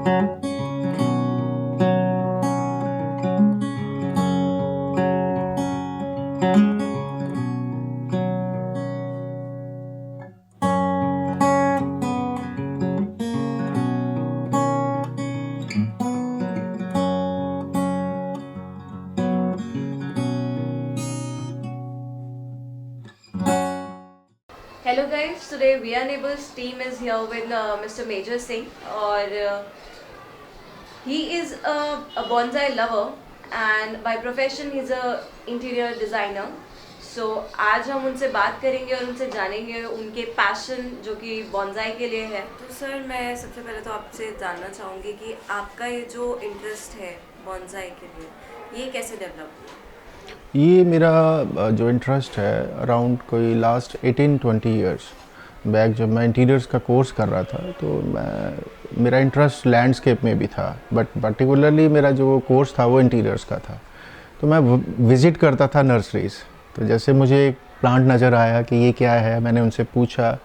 Hello guys, today We Are Neighbors team is here with Mr. Major Singh और he is a bonsai lover and by profession he is a interior designer. So आज हम उनसे बात करेंगे और उनसे जानेंगे उनके पैशन जो कि बॉन्साई के लिए है. तो सर मैं सबसे पहले तो आपसे जानना चाहूँगी कि आपका ये जो इंटरेस्ट है बॉन्साई के लिए ये कैसे डेवलप हुआ? ये मेरा जो इंटरेस्ट है अराउंड कोई लास्ट 18-20 ईयर्स बैक जब मैं इंटीरियर्स का कोर्स कर रहा था तो मेरा इंटरेस्ट लैंडस्केप में भी था, बट पर्टिकुलरली मेरा जो कोर्स था वो इंटीरियर्स का था. तो मैं विज़िट करता था नर्सरीज़. तो जैसे मुझे एक प्लांट नज़र आया कि ये क्या है, मैंने उनसे पूछा.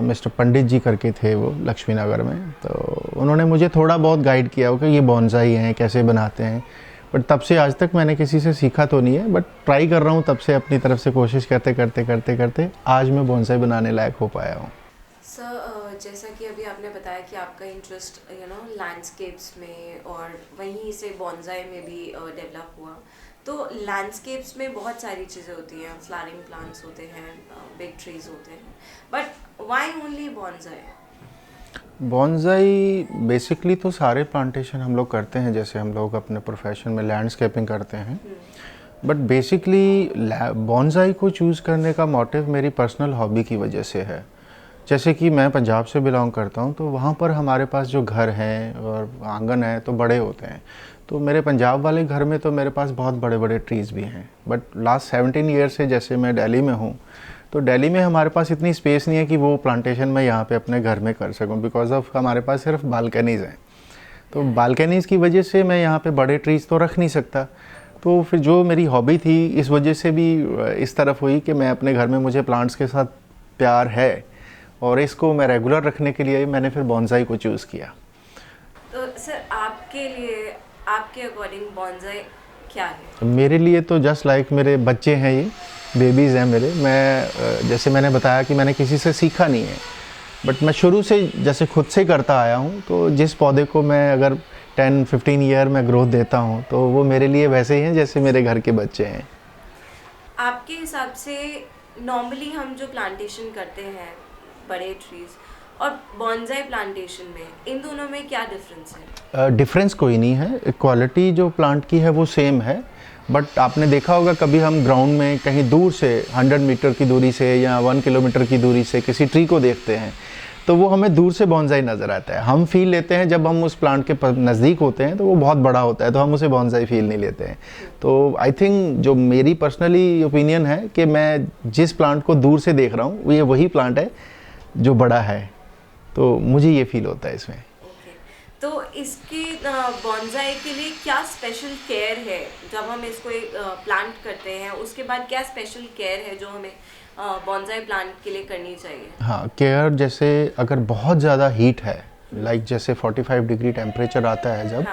मिस्टर पंडित जी करके थे वो लक्ष्मी नगर में, तो उन्होंने मुझे थोड़ा बहुत गाइड किया कि ये बॉन्साई हैं कैसे बनाते हैं. बट तब से आज तक मैंने किसी से सीखा तो नहीं है, बट ट्राई कर रहा हूँ तब से अपनी तरफ से कोशिश करते करते करते करते आज मैं बॉन्साई बनाने लायक हो पाया हूँ. सर जैसा कि अभी आपने बताया कि आपका इंटरेस्ट लैंडस्केप्स में और वहीं से बॉन्साई में भी डेवलप हुआ. तो लैंडस्केप्स में बहुत सारी चीज़ें होती हैं, फ्लावरिंग प्लांट्स होते हैं, बिग ट्रीज होते हैं, but why only bonsai? Bonsai basically तो सारे प्लांटेशन हम लोग करते हैं, जैसे हम लोग अपने प्रोफेशन में लैंडस्केपिंग करते हैं. बट बेसिकली बॉन्साई को चूज़ करने का मोटिव मेरी पर्सनल हॉबी की वजह से है. जैसे कि मैं पंजाब से बिलोंग करता हूँ, तो वहाँ पर हमारे पास जो घर हैं और आंगन है तो बड़े होते हैं. तो मेरे पंजाब वाले घर में तो मेरे पास बहुत बड़े बड़े ट्रीज़ भी हैं. बट लास्ट 17 ईयर से जैसे मैं दिल्ली में हूँ, तो दिल्ली में हमारे पास इतनी स्पेस नहीं है कि वो प्लांटेशन मैं यहाँ पे अपने घर में कर सकूँ, बिकॉज ऑफ हमारे पास सिर्फ बालकनीज़ हैं. तो बालकनीज़ की वजह से मैं यहाँ पे बड़े ट्रीज़ तो रख नहीं सकता. तो फिर जो मेरी हॉबी थी इस वजह से भी इस तरफ हुई कि मैं अपने घर में, मुझे प्लांट्स के साथ प्यार है और इसको मैं रेगुलर रखने के लिए मैंने फिर बॉन्साई को चूज़ किया. तो सर आपके लिए, आपके अकॉर्डिंग बॉन्साई क्या है? मेरे लिए तो जस्ट लाइक मेरे बच्चे हैं, ये बेबीज़ हैं मेरे. मैं जैसे मैंने बताया कि मैंने किसी से सीखा नहीं है, बट मैं शुरू से जैसे खुद से करता आया हूँ. तो जिस पौधे को मैं अगर 10-15 ईयर में ग्रोथ देता हूँ तो वो मेरे लिए वैसे ही हैं जैसे मेरे घर के बच्चे हैं. आपके हिसाब से नॉर्मली हम जो प्लांटेशन करते हैं बड़े ट्रीज और बॉन्साई प्लांटेशन में, इन दोनों में क्या डिफरेंस है? डिफरेंस कोई नहीं है. क्वालिटी जो प्लांट की है वो सेम है. बट आपने देखा होगा कभी हम ग्राउंड में कहीं दूर से 100 मीटर की दूरी से या 1 किलोमीटर की दूरी से किसी ट्री को देखते हैं तो वो हमें दूर से बॉन्साई नज़र आता है. हम फील लेते हैं जब हम उस प्लांट के नज़दीक होते हैं तो वो बहुत बड़ा होता है, तो हम उसे बॉन्साई फील नहीं लेते हैं. तो आई थिंक जो मेरी पर्सनली ओपिनियन है कि मैं जिस प्लांट को दूर से देख रहा हूँ ये वही प्लांट है जो बड़ा है. तो मुझे ये फील होता है इसमें. तो इसकी बॉन्साई के लिए क्या स्पेशल केयर है? जब हम इसको प्लांट करते हैं उसके बाद क्या स्पेशल केयर है जो हमें बॉन्साई प्लांट के लिए करनी चाहिए? हाँ, केयर जैसे अगर बहुत ज़्यादा हीट है, लाइक जैसे 45 डिग्री टेम्परेचर आता है जब,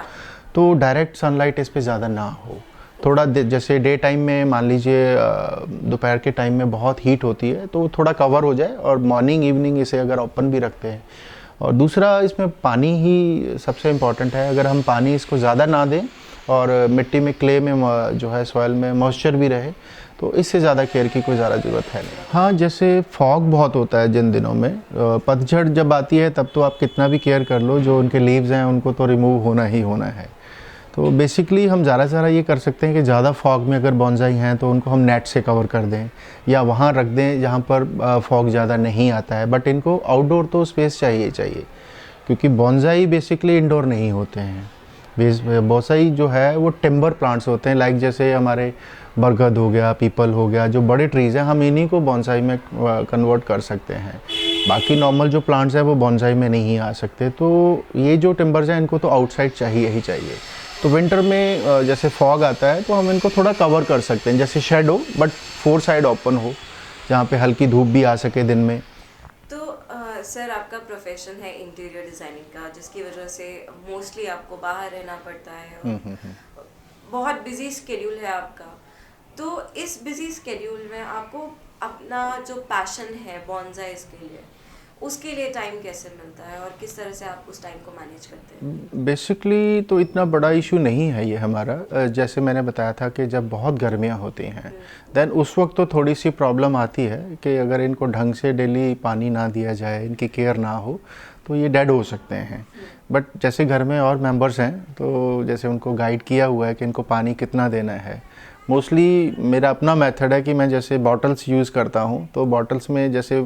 तो डायरेक्ट सनलाइट इस पे ज़्यादा ना हो. थोड़ा जैसे डे टाइम में मान लीजिए दोपहर के टाइम में बहुत हीट होती है तो थोड़ा कवर हो जाए, और मॉर्निंग इवनिंग इसे अगर ओपन भी रखते हैं. और दूसरा इसमें पानी ही सबसे इम्पॉर्टेंट है. अगर हम पानी इसको ज़्यादा ना दें और मिट्टी में, क्ले में जो है सॉइल में मॉइस्चर भी रहे, तो इससे ज़्यादा केयर की कोई ज़्यादा ज़रूरत है नहीं. हाँ, जैसे फॉग बहुत होता है जिन दिनों में, पतझड़ जब आती है तब तो आप कितना भी केयर कर लो, जो उनके लीव्स हैं उनको तो रिमूव होना ही होना है. तो बेसिकली हम ज़्यादा से ज़्यादा ये कर सकते हैं कि ज़्यादा फॉग में अगर बॉन्साई हैं तो उनको हम नेट से कवर कर दें या वहाँ रख दें जहाँ पर फॉग ज़्यादा नहीं आता है. बट इनको आउटडोर तो स्पेस चाहिए क्योंकि बॉन्साई बेसिकली इंडोर नहीं होते हैं. बॉन्साई जो है वो टिम्बर प्लांट्स होते हैं, लाइक जैसे हमारे बरगद हो गया, पीपल हो गया, जो बड़े ट्रीज़ हैं हम इन्हीं को बॉन्साई में कन्वर्ट कर सकते हैं. बाकी नॉर्मल जो प्लांट्स हैं वो बॉन्साई में नहीं आ सकते. तो ये जो टिम्बर्स हैं इनको तो आउटसाइड चाहिए ही चाहिए. तो विंटर में जैसे फॉग आता है तो हम इनको थोड़ा कवर कर सकते हैं, जैसे शेड हो बट 4 साइड ओपन हो, जहाँ पे हल्की धूप भी आ सके दिन में. तो सर आपका प्रोफेशन है इंटीरियर डिज़ाइनिंग का, जिसकी वजह से मोस्टली आपको बाहर रहना पड़ता है और बहुत बिजी स्केड्यूल है आपका। तो इस बिजी स्केड्यूल में आपको अपना जो पैशन है बॉन्जाइज के लिए, उसके लिए टाइम कैसे मिलता है और किस तरह से आप उस टाइम को मैनेज करते हैं? बेसिकली तो इतना बड़ा इशू नहीं है ये हमारा। जैसे मैंने बताया था कि जब बहुत गर्मियाँ होती हैं देन उस वक्त तो थोड़ी सी प्रॉब्लम आती है कि अगर इनको ढंग से डेली पानी ना दिया जाए, इनकी केयर ना हो तो ये डेड हो सकते हैं। बट जैसे घर में और मेंबर्स हैं तो जैसे उनको गाइड किया हुआ है कि इनको पानी कितना देना है। मोस्टली मेरा अपना मेथड है कि मैं जैसे बॉटल्स यूज़ करता हूँ, तो बॉटल्स में जैसे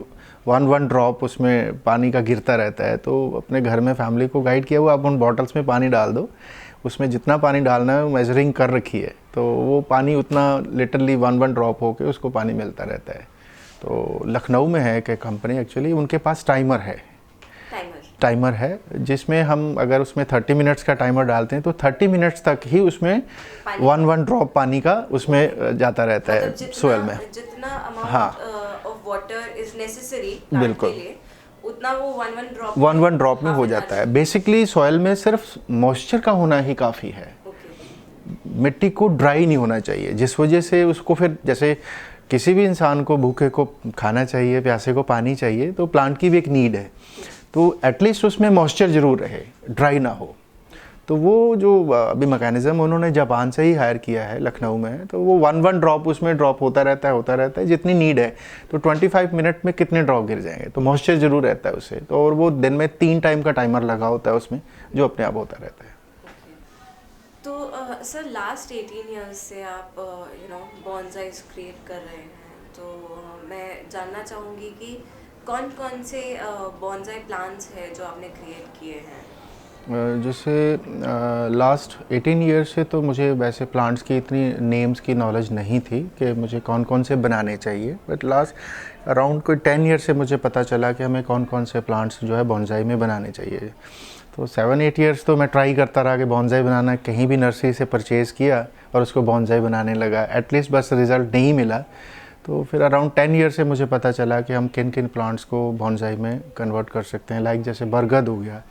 1 ड्रॉप उसमें पानी का गिरता रहता है, तो अपने घर में फैमिली को गाइड किया हुआ आप उन बॉटल्स में पानी डाल दो, उसमें जितना पानी डालना है वो मेजरिंग कर रखी है, तो वो पानी उतना लिटरली 1 ड्रॉप होके उसको पानी मिलता रहता है। तो लखनऊ में है कि कंपनी एक्चुअली उनके पास टाइमर है जिसमें हम अगर उसमें 30 मिनट्स का टाइमर डालते हैं तो 30 मिनट्स तक ही उसमें 1 ड्रॉप पानी का उसमें जाता रहता है सोयल में। जितना amount of water is necessary plant के लिए उतना वो 1 ड्रॉप में हो जाता है। बेसिकली सॉइल में सिर्फ मॉइस्चर का होना ही काफ़ी है, मिट्टी को ड्राई नहीं होना चाहिए, जिस वजह से उसको फिर जैसे किसी भी इंसान को भूखे को खाना चाहिए, प्यासे को पानी चाहिए, तो प्लांट की भी एक नीड है, तो एटलीस्ट उसमें मॉइस्चर ज़रूर रहे, ड्राई ना हो। तो वो जो अभी मैकेनिज़्म उन्होंने जापान से ही हायर किया है लखनऊ में, तो वो 1 ड्रॉप उसमें ड्रॉप होता रहता है जितनी नीड है। तो 25 मिनट में कितने ड्रॉप गिर जाएंगे, तो मॉइस्चर ज़रूर रहता है उससे। तो और वो दिन में 3 टाइम का टाइमर लगा होता है उसमें, जो अपने आप होता रहता है। तो सर लास्ट 18 ईयर्स से आप बॉन्जाइज क्रिएट कर रहे हैं, तो मैं जानना चाहूँगी कि कौन कौन से बॉन्जाई प्लांट्स हैं जो आपने क्रिएट किए हैं? जैसे लास्ट 18 ईयर्स से तो मुझे वैसे प्लांट्स की इतनी नेम्स की नॉलेज नहीं थी कि मुझे कौन कौन से बनाने चाहिए, बट लास्ट अराउंड कोई 10 ईयर से मुझे पता चला कि हमें कौन कौन से प्लांट्स जो है बॉन्जाई में बनाने चाहिए। तो 7-8 ईयर्स तो मैं ट्राई करता रहा कि बॉन्जाई बनाना, कहीं भी नर्सरी से परचेज़ किया और उसको बॉन्जाई बनाने लगा, एटलीस्ट बस रिज़ल्ट नहीं मिला। तो फिर अराउंड 10 ईयर से मुझे पता चला कि हम किन किन प्लांट्स को बॉन्जाई में कन्वर्ट कर सकते हैं। लाइक जैसे बरगद हो गया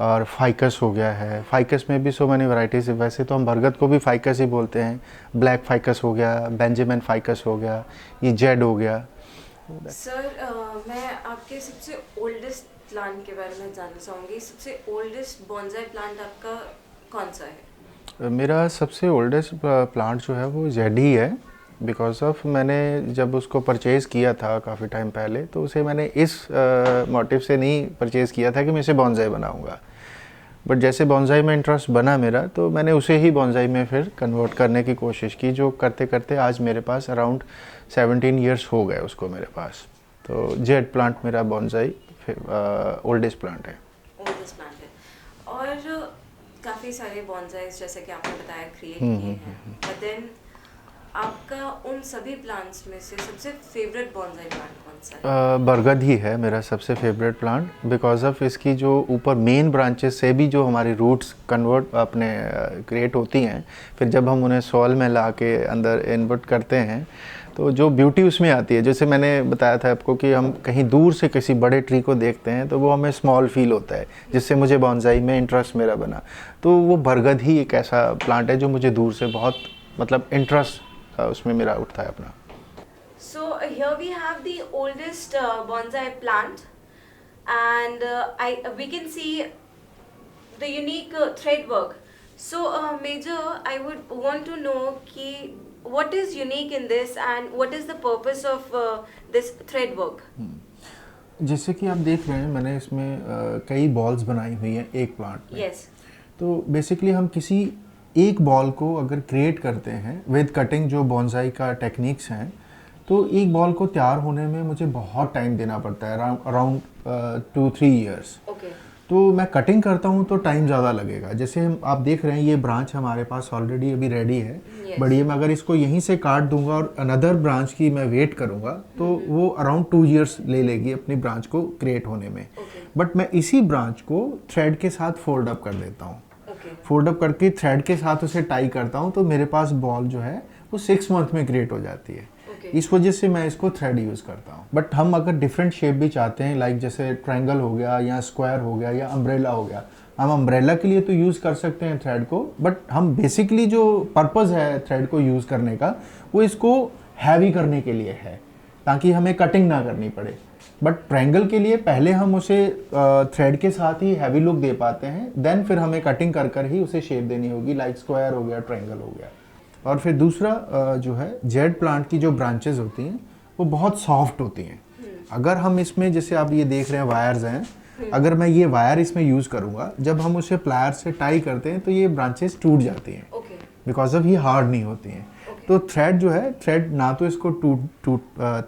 और फाइकस हो गया है। फाइकस में भी सो मैनी वैरायटीज़, वैसे तो हम बरगद को भी फाइकस ही बोलते हैं। ब्लैक फाइकस हो गया, बेंजामिन फाइकस हो गया, ये जेड हो गया। सर मैं आपके सबसे ओल्डेस्ट प्लांट के बारे में जानना चाहूँगी। सबसे ओल्डेस्ट बॉन्जाई प्लांट आपका कौन सा है? मेरा सबसे ओल्डेस्ट प्लांट जो है वो जेड ही है, बिकॉज ऑफ मैंने जब उसको परचेज़ किया था काफ़ी टाइम पहले, तो उसे मैंने इस मोटिव से नहीं परचेज़ किया था कि मैं इसे बॉन्जाई बनाऊंगा, बट जैसे बॉन्जाई में इंटरेस्ट बना मेरा, तो मैंने उसे ही बॉन्जाई में फिर कन्वर्ट करने की कोशिश की, जो करते करते आज मेरे पास अराउंड 17 ईयर्स हो गए उसको मेरे पास। तो जेड प्लांट मेरा बॉन्जाई ओल्डेस्ट प्लांट है। ओल्डेस्ट प्लांट है। और काफ़ी सारे बॉन्जाइज जैसे कि आपने बताया क्रिएट किए हैं, बट देन आपका उन सभी प्लांट्स में से सबसे फेवरेट बॉन्जाई प्लांट कौन सा है? बरगद ही है मेरा सबसे फेवरेट प्लांट, बिकॉज ऑफ इसकी जो ऊपर मेन ब्रांचेस से भी जो हमारी रूट्स कन्वर्ट अपने क्रिएट होती हैं, फिर जब हम उन्हें सॉइल में ला के अंदर इन्वर्ट करते हैं, तो जो ब्यूटी उसमें आती है। जैसे मैंने बताया था आपको कि हम कहीं दूर से किसी बड़े ट्री को देखते हैं तो वो हमें स्मॉल फील होता है, जिससे मुझे बॉन्जाई में इंटरेस्ट मेरा बना। तो वो बरगद ही एक ऐसा प्लांट है जो मुझे दूर से बहुत मतलब इंटरेस्ट उसमें मेरा उठता है अपना। So here we have the oldest bonsai plant, and we can see the unique thread work. So Major, I would want to know कि what is unique in this and what is the purpose of this thread work? जैसे कि आप देख रहे हैं मैंने इसमें कई बॉल्स बनाई हुई हैं एक प्लांट में। Yes. तो बेसिकली हम किसी एक बॉल को अगर क्रिएट करते हैं विद कटिंग, जो बॉन्जाई का टेक्निक्स हैं, तो एक बॉल को तैयार होने में मुझे बहुत टाइम देना पड़ता है, अराउंड 2-3 ईयर्स। Okay. तो मैं कटिंग करता हूँ तो टाइम ज़्यादा लगेगा। जैसे हम आप देख रहे हैं ये ब्रांच हमारे पास ऑलरेडी अभी रेडी है, बट ये मैं अगर इसको यहीं से काट दूंगा और अनदर ब्रांच की मैं वेट करूँगा तो वो अराउंड 2 ईयर्स ले लेगी अपनी ब्रांच को क्रिएट होने में। बट मैं इसी ब्रांच को थ्रेड के साथ फोल्ड अप कर देता हूँ। फोल्ड अप करके थ्रेड के साथ उसे टाई करता हूँ, तो मेरे पास बॉल जो है वो 6 मंथ में क्रिएट हो जाती है। इस वजह से मैं इसको थ्रेड यूज़ करता हूँ। बट हम अगर डिफरेंट शेप भी चाहते हैं, लाइक जैसे ट्रायंगल हो गया या स्क्वायर हो गया या अम्ब्रेला हो गया, हम अम्ब्रेला के लिए तो यूज़ कर सकते हैं थ्रेड को, बट हम बेसिकली जो पर्पज़ है थ्रेड को यूज़ करने का वो इसको हैवी करने के लिए है, ताकि हमें कटिंग ना करनी पड़े। बट ट्रायंगल के लिए पहले हम उसे थ्रेड के साथ ही हैवी लुक दे पाते हैं, देन फिर हमें कटिंग कर कर ही उसे शेप देनी होगी, लाइक स्क्वायर हो गया, ट्रायंगल हो गया। और फिर दूसरा जो है, जेड प्लांट की जो ब्रांचेस होती हैं वो बहुत सॉफ्ट होती हैं। अगर हम इसमें, जैसे आप ये देख रहे हैं वायर्स हैं, अगर मैं ये वायर इसमें यूज़ करूँगा, जब हम उसे प्लायर से टाई करते हैं तो ये ब्रांचेस टूट जाती हैं, बिकॉज ऑफ ये हार्ड नहीं होती हैं। तो थ्रेड जो है, थ्रेड ना तो इसको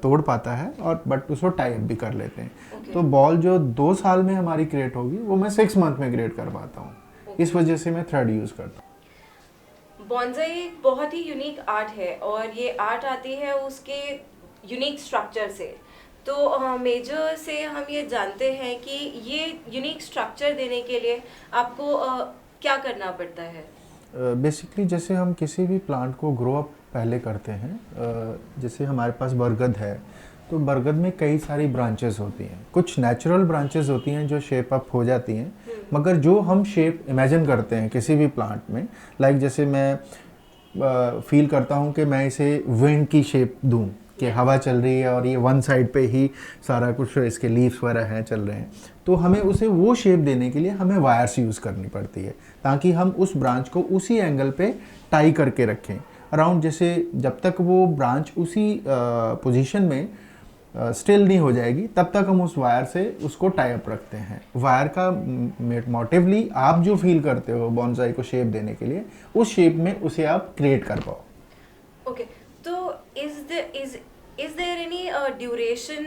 तोड़ पाता है और बट उसको टाई अप भी कर लेते हैं। तो बॉल जो 2 साल में हमारी क्रिएट होगी वो मैं 6 मंथ में क्रिएट कर पाता हूँ। इस वजह से मैं थ्रेड यूज़ करता हूँ। बॉन्जाई एक बहुत ही यूनिक आर्ट है और ये आर्ट आती है उसके यूनिक स्ट्रक्चर से। तो मेजर से हम ये जानते हैं कि ये यूनिक स्ट्रक्चर देने के लिए आपको क्या करना पड़ता है? बेसिकली जैसे हम किसी भी प्लांट को ग्रो अप पहले करते हैं, जैसे हमारे पास बरगद है, तो बरगद में कई सारी ब्रांचेस होती हैं। कुछ नेचुरल ब्रांचेस होती हैं जो शेप अप हो जाती हैं, मगर जो हम शेप इमेजिन करते हैं किसी भी प्लांट में, लाइक जैसे मैं फील करता हूँ कि मैं इसे विंड की शेप दूँ, कि हवा चल रही है और ये वन साइड पे ही सारा कुछ इसके लीव्स वगैरह हैं चल रहे हैं, तो हमें उसे वो शेप देने के लिए हमें वायर्स यूज़ करनी पड़ती है, ताकि हम उस ब्रांच को उसी एंगल पे टाई करके रखें अराउंड। जैसे जब तक वो ब्रांच उसी पोजीशन में स्टिल नहीं हो जाएगी, तब तक हम उस वायर से उसको टाई अप रखते हैं। वायर का मोटिवली आप जो फील करते हो बॉन्साई को शेप देने के लिए, उस शेप में उसे आप क्रिएट कर पाओ। ओके, तो is there any duration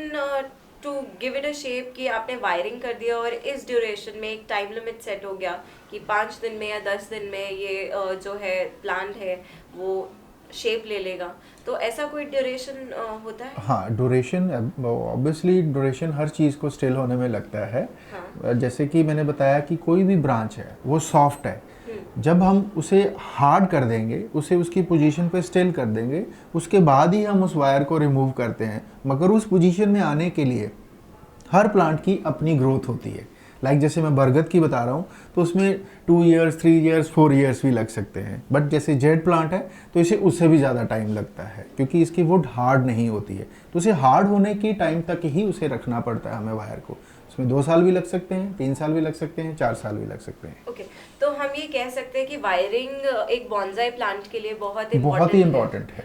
to give it a shape कि आपने वायरिंग कर दिया और इस ड्यूरेशन में एक टाइम लिमिट सेट हो गया कि 5 दिन में या 10 दिन में ये जो है प्लांट है वो शेप ले लेगा, तो ऐसा कोई ड्यूरेशन होता है? हाँ, ड्यूरेशन ऑब्वियसली ड्यूरेशन हर चीज़ को स्टिल होने में लगता है। हाँ। जैसे कि मैंने बताया कि कोई भी ब्रांच है वो सॉफ्ट है, जब हम उसे हार्ड कर देंगे, उसे उसकी पोजीशन पे स्टिल कर देंगे, उसके बाद ही हम उस वायर को रिमूव करते हैं। मगर उस पोजीशन में आने के लिए हर प्लांट की अपनी ग्रोथ होती है। लाइक जैसे मैं बरगद की बता रहा हूँ, तो उसमें 2 इयर्स, 3 इयर्स, 4 इयर्स भी लग सकते हैं। बट जैसे जेड प्लांट है तो इसे उससे भी ज़्यादा टाइम लगता है, क्योंकि इसकी वुड हार्ड नहीं होती है। तो उसे हार्ड होने की टाइम तक ही उसे रखना पड़ता है हमें वायर को। उसमें 2 साल भी लग सकते हैं, 3 साल भी लग सकते हैं, 4 साल भी लग सकते हैं। ओके, तो हम ये कह सकते हैं कि वायरिंग एक बॉन्साई प्लांट के लिए बहुत ही इम्पोर्टेंट है,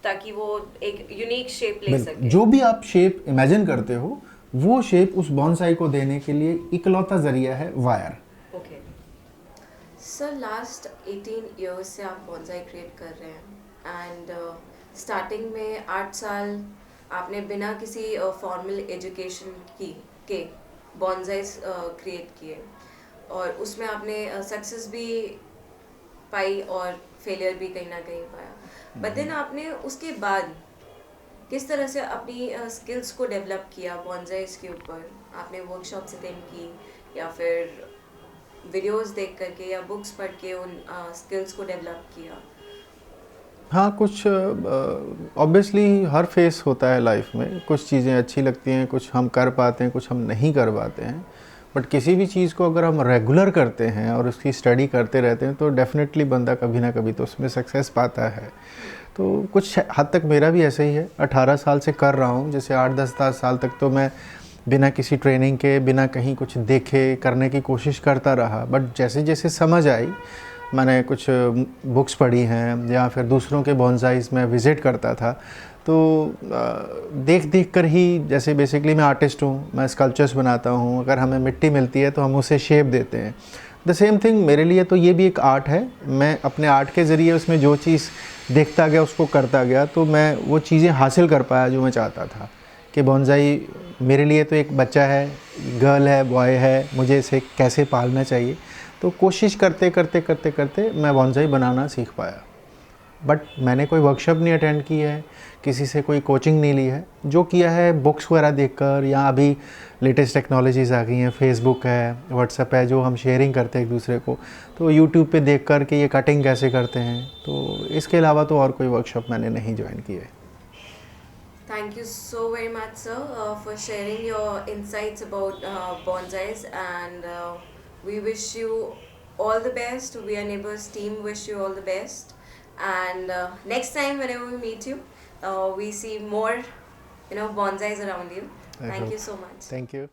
ताकि वो एक यूनिक शेप ले सके। जो भी आप शेप इमेजिन करते हो, वो शेप उस बॉन्साई को देने के लिए इकलौता जरिया है wire. Okay sir, last 18 years से आप बॉन्साई क्रिएट कर रहे हैं एंड स्टार्टिंग में 8 साल आपने बिना किसी फॉर्मल एजुकेशन के बॉन्साइज क्रिएट किए और उसमें आपने सक्सेस भी पाई और फेलियर भी कहीं ना कहीं पाया। बट देन आपने उसके बाद किस तरह से अपनी स्किल्स को डेवलप किया बॉन्साइज के ऊपर? आपने वर्कशॉप्स अटेंड की या फिर वीडियोस देख करके या बुक्स पढ़ के उन स्किल्स को डेवलप किया? हाँ, कुछ ऑब्वियसली हर फेस होता है लाइफ में, कुछ चीज़ें अच्छी लगती हैं, कुछ हम कर पाते हैं, कुछ हम नहीं कर पाते हैं। बट किसी भी चीज़ को अगर हम रेगुलर करते हैं और उसकी स्टडी करते रहते हैं तो डेफिनेटली बंदा कभी ना कभी तो उसमें सक्सेस पाता है। तो कुछ हद तक मेरा भी ऐसे ही है। 18 साल से कर रहा हूँ, जैसे 8-10 साल तक तो मैं बिना किसी ट्रेनिंग के, बिना कहीं कुछ देखे करने की कोशिश करता रहा। बट जैसे जैसे समझ आई, मैंने कुछ बुक्स पढ़ी हैं या फिर दूसरों के बॉन्साइज में विज़िट करता था, तो देख कर ही, जैसे बेसिकली मैं आर्टिस्ट हूँ, मैं स्कल्पचर्स बनाता हूँ, अगर हमें मिट्टी मिलती है तो हम उसे शेप देते हैं। द सेम थिंग मेरे लिए तो ये भी एक आर्ट है। मैं अपने आर्ट के ज़रिए उसमें जो चीज़ देखता गया उसको करता गया, तो मैं वो चीज़ें हासिल कर पाया जो मैं चाहता था। कि बॉन्साई मेरे लिए तो एक बच्चा है, गर्ल है, बॉय है, मुझे इसे कैसे पालना चाहिए। तो कोशिश करते करते मैं बॉन्साई बनाना सीख पाया। बट मैंने कोई वर्कशॉप नहीं अटेंड की है, किसी से कोई कोचिंग नहीं ली है। जो किया है बुक्स वगैरह देखकर, या अभी लेटेस्ट टेक्नोलॉजीज़ आ गई हैं, फेसबुक है, व्हाट्सएप है, जो हम शेयरिंग करते हैं एक दूसरे को, तो यूट्यूब पे देखकर कि ये कटिंग कैसे करते हैं। तो इसके अलावा तो और कोई वर्कशॉप मैंने नहीं ज्वाइन की है। Thank you so very much, sir, for sharing your insights about bonsais, and we wish you all the best. We are Neighbors team wish you all the best, and next time whenever we meet you, we see more, bonsais around you. I Thank hope. you so much. Thank you.